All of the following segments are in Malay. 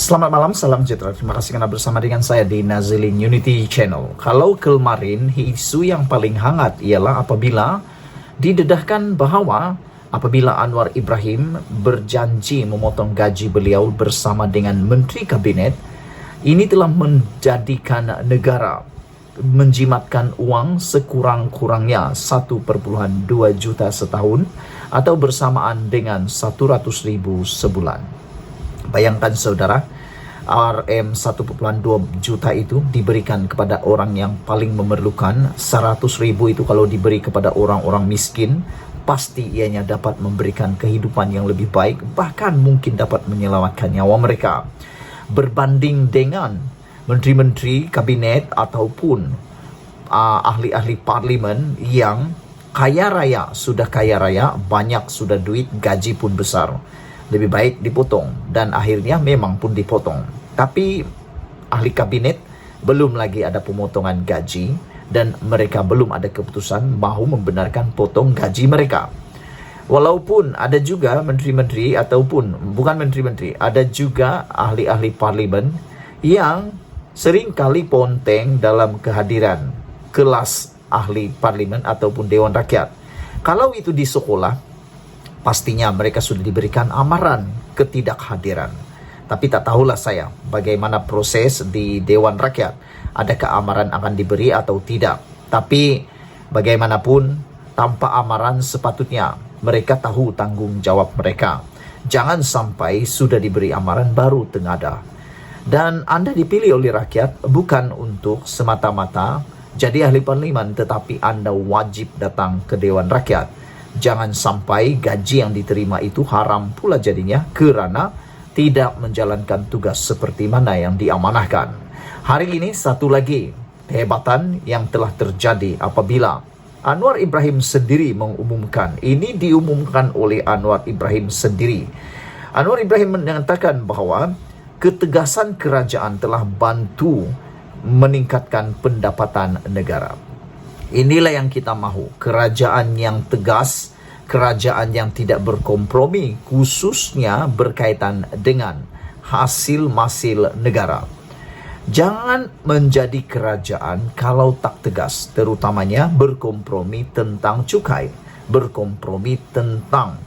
Selamat malam, salam sejahtera. Terima kasih karena bersama dengan saya di Nazilin Unity Channel. Kalau kemarin isu yang paling hangat ialah apabila didedahkan bahawa apabila Anwar Ibrahim berjanji memotong gaji beliau bersama dengan Menteri Kabinet, ini telah menjadikan negara menjimatkan uang sekurang-kurangnya 1,2 juta setahun atau bersamaan dengan 100.000 sebulan. Bayangkan saudara, RM 1,2 juta itu diberikan kepada orang yang paling memerlukan. 100.000 itu kalau diberi kepada orang-orang miskin, pasti ianya dapat memberikan kehidupan yang lebih baik, bahkan mungkin dapat menyelamatkan nyawa mereka. Berbanding dengan menteri-menteri kabinet ataupun ahli-ahli parlimen yang kaya raya, sudah kaya raya, banyak sudah duit, gaji pun besar. Lebih baik dipotong, dan akhirnya memang pun dipotong. Tapi ahli kabinet belum lagi ada pemotongan gaji dan mereka belum ada keputusan mahu membenarkan potong gaji mereka. Walaupun ada juga menteri-menteri ataupun bukan menteri-menteri, ada juga ahli-ahli parlimen yang seringkali ponteng dalam kehadiran kelas ahli parlimen ataupun Dewan Rakyat. Kalau itu di sekolah, pastinya mereka sudah diberikan amaran ketidakhadiran. Tapi tak tahulah saya bagaimana proses di Dewan Rakyat. Adakah amaran akan diberi atau tidak? Tapi bagaimanapun, tanpa amaran sepatutnya mereka tahu tanggung jawab mereka. Jangan sampai sudah diberi amaran baru tengada. Dan Anda dipilih oleh rakyat bukan untuk semata-mata jadi ahli parlimen, tetapi Anda wajib datang ke Dewan Rakyat. Jangan sampai gaji yang diterima itu haram pula jadinya kerana tidak menjalankan tugas seperti mana yang diamanahkan. Hari ini satu lagi kehebatan yang telah terjadi apabila Anwar Ibrahim sendiri mengumumkan. Ini diumumkan oleh Anwar Ibrahim sendiri. Anwar Ibrahim mengatakan bahawa ketegasan kerajaan telah bantu meningkatkan pendapatan negara. Inilah yang kita mahu, kerajaan yang tegas, kerajaan yang tidak berkompromi, khususnya berkaitan dengan hasil-hasil negara. Jangan menjadi kerajaan kalau tak tegas, terutamanya berkompromi tentang cukai, berkompromi tentang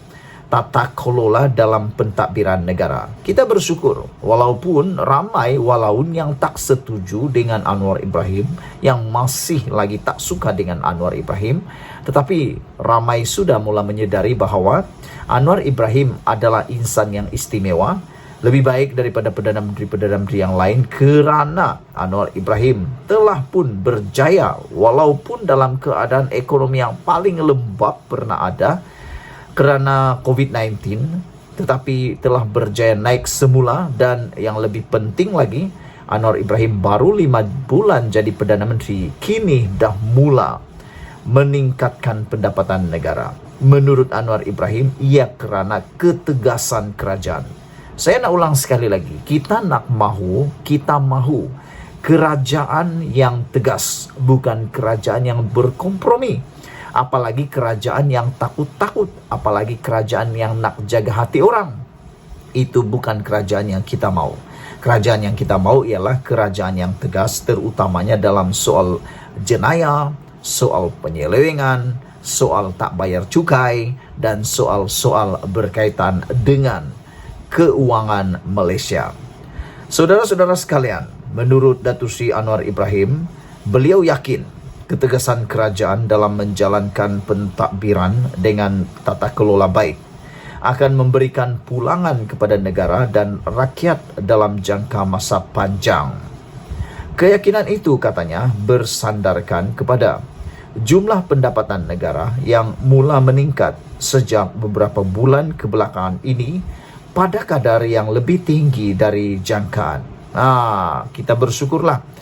tata kelola dalam pentadbiran negara. Kita bersyukur walaupun ramai walaupun yang tak setuju dengan Anwar Ibrahim, yang masih lagi tak suka dengan Anwar Ibrahim, tetapi ramai sudah mula menyedari bahawa Anwar Ibrahim adalah insan yang istimewa, lebih baik daripada Perdana Menteri yang lain, kerana Anwar Ibrahim telah pun berjaya walaupun dalam keadaan ekonomi yang paling lembab pernah ada kerana COVID-19, tetapi telah berjaya naik semula. Dan yang lebih penting lagi, Anwar Ibrahim baru 5 bulan jadi Perdana Menteri, kini dah mula meningkatkan pendapatan negara. Menurut Anwar Ibrahim, ia kerana ketegasan kerajaan. Saya nak ulang sekali lagi, kita mahu kerajaan yang tegas, bukan kerajaan yang berkompromi. Apalagi kerajaan yang takut-takut, apalagi kerajaan yang nak jaga hati orang. Itu bukan kerajaan yang kita mau. Kerajaan yang kita mau ialah kerajaan yang tegas, terutamanya dalam soal jenayah, soal penyelewengan, soal tak bayar cukai, dan soal-soal berkaitan dengan keuangan Malaysia. Saudara-saudara sekalian, menurut Datuk Seri Anwar Ibrahim, beliau yakin ketegasan kerajaan dalam menjalankan pentadbiran dengan tata kelola baik akan memberikan pulangan kepada negara dan rakyat dalam jangka masa panjang. Keyakinan itu, katanya, bersandarkan kepada jumlah pendapatan negara yang mula meningkat sejak beberapa bulan kebelakangan ini pada kadar yang lebih tinggi dari jangkaan. Kita bersyukurlah.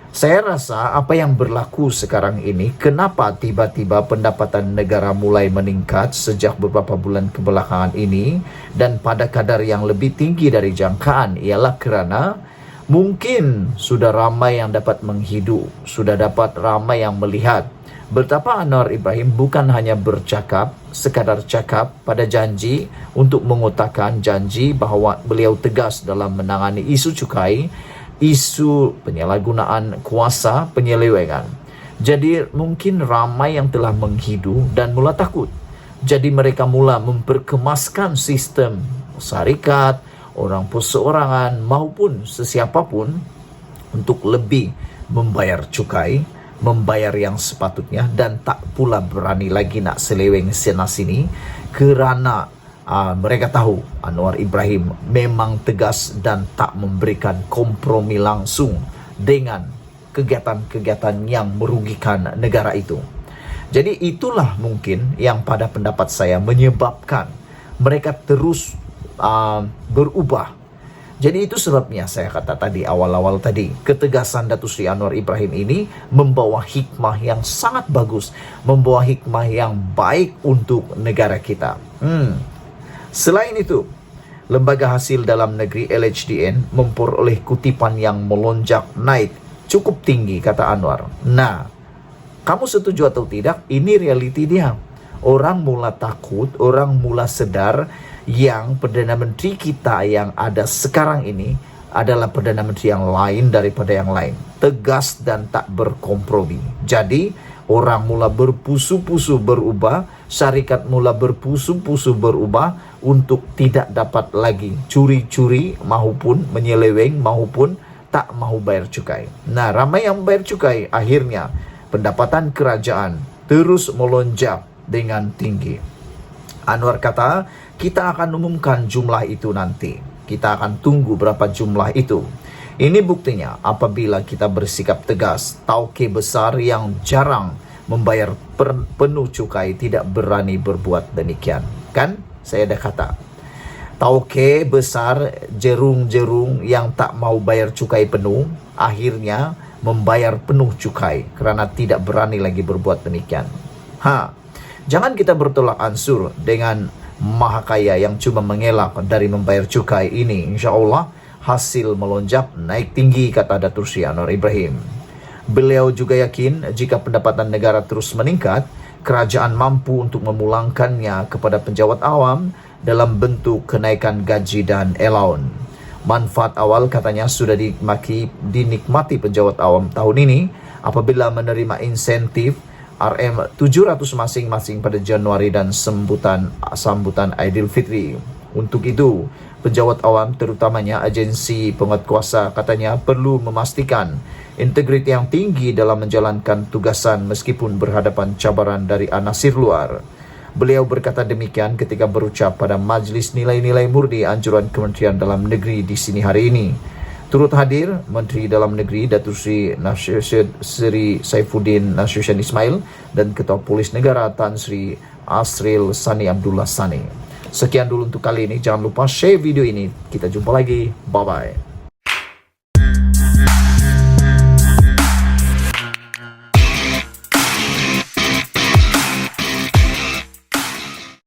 Saya rasa apa yang berlaku sekarang ini, kenapa tiba-tiba pendapatan negara mulai meningkat sejak beberapa bulan kebelakangan ini dan pada kadar yang lebih tinggi dari jangkaan, ialah kerana mungkin sudah ramai yang dapat menghidu, sudah dapat ramai yang melihat Betapa Anwar Ibrahim bukan hanya bercakap, sekadar cakap pada janji untuk mengotakkan janji bahawa beliau tegas dalam menangani isu cukai, isu penyalahgunaan kuasa, penyelewengan. Jadi mungkin ramai yang telah menghidu dan mula takut. Jadi mereka mula memperkemaskan sistem syarikat, orang perseorangan maupun sesiapapun untuk lebih membayar cukai, membayar yang sepatutnya, dan tak pula berani lagi nak seleweng sana sini kerana mereka tahu Anwar Ibrahim memang tegas dan tak memberikan kompromi langsung dengan kegiatan-kegiatan yang merugikan negara itu. Jadi itulah mungkin yang pada pendapat saya menyebabkan mereka terus berubah. Jadi itu sebabnya saya kata tadi awal-awal tadi, ketegasan Datuk Seri Anwar Ibrahim ini membawa hikmah yang sangat bagus, membawa hikmah yang baik untuk negara kita. Selain itu, Lembaga Hasil Dalam Negeri LHDN memperoleh kutipan yang melonjak naik cukup tinggi, kata Anwar. Nah, kamu setuju atau tidak? Ini realiti dia. Orang mula takut, orang mula sedar yang Perdana Menteri kita yang ada sekarang ini adalah Perdana Menteri yang lain daripada yang lain. Tegas dan tak berkompromi. Jadi, orang mula berpusu-pusu berubah, syarikat mula berpusu-pusu berubah untuk tidak dapat lagi curi-curi maupun menyeleweng maupun tak mahu bayar cukai. Nah, ramai yang bayar cukai, akhirnya pendapatan kerajaan terus melonjak dengan tinggi. Anwar kata, kita akan umumkan jumlah itu nanti. Kita akan tunggu berapa jumlah itu. Ini buktinya apabila kita bersikap tegas, tauke besar yang jarang membayar penuh cukai tidak berani berbuat demikian. Kan? Saya dah kata. Tauke besar, jerung-jerung yang tak mau bayar cukai penuh, akhirnya membayar penuh cukai kerana tidak berani lagi berbuat demikian. Jangan kita bertolak ansur dengan maha kaya yang cuma mengelak dari membayar cukai ini. InsyaAllah hasil melonjak naik tinggi, kata Datuk Seri Anwar Ibrahim. Beliau juga yakin jika pendapatan negara terus meningkat, kerajaan mampu untuk memulangkannya kepada penjawat awam dalam bentuk kenaikan gaji dan allowance. Manfaat awal katanya sudah dinikmati penjawat awam tahun ini apabila menerima insentif RM700 masing-masing pada Januari dan sambutan Aidilfitri. Untuk itu, penjawat awam terutamanya agensi penguatkuasa katanya perlu memastikan integriti yang tinggi dalam menjalankan tugasan meskipun berhadapan cabaran dari anasir luar. Beliau berkata demikian ketika berucap pada Majlis Nilai-Nilai Murni Anjuran Kementerian Dalam Negeri di sini hari ini. Turut hadir Menteri Dalam Negeri Datuk Seri Saifuddin Nasution Ismail dan Ketua Polis Negara Tan Sri Asril Sani Abdullah Sani. Sekian dulu untuk kali ini. Jangan lupa share video ini. Kita jumpa lagi. Bye-bye.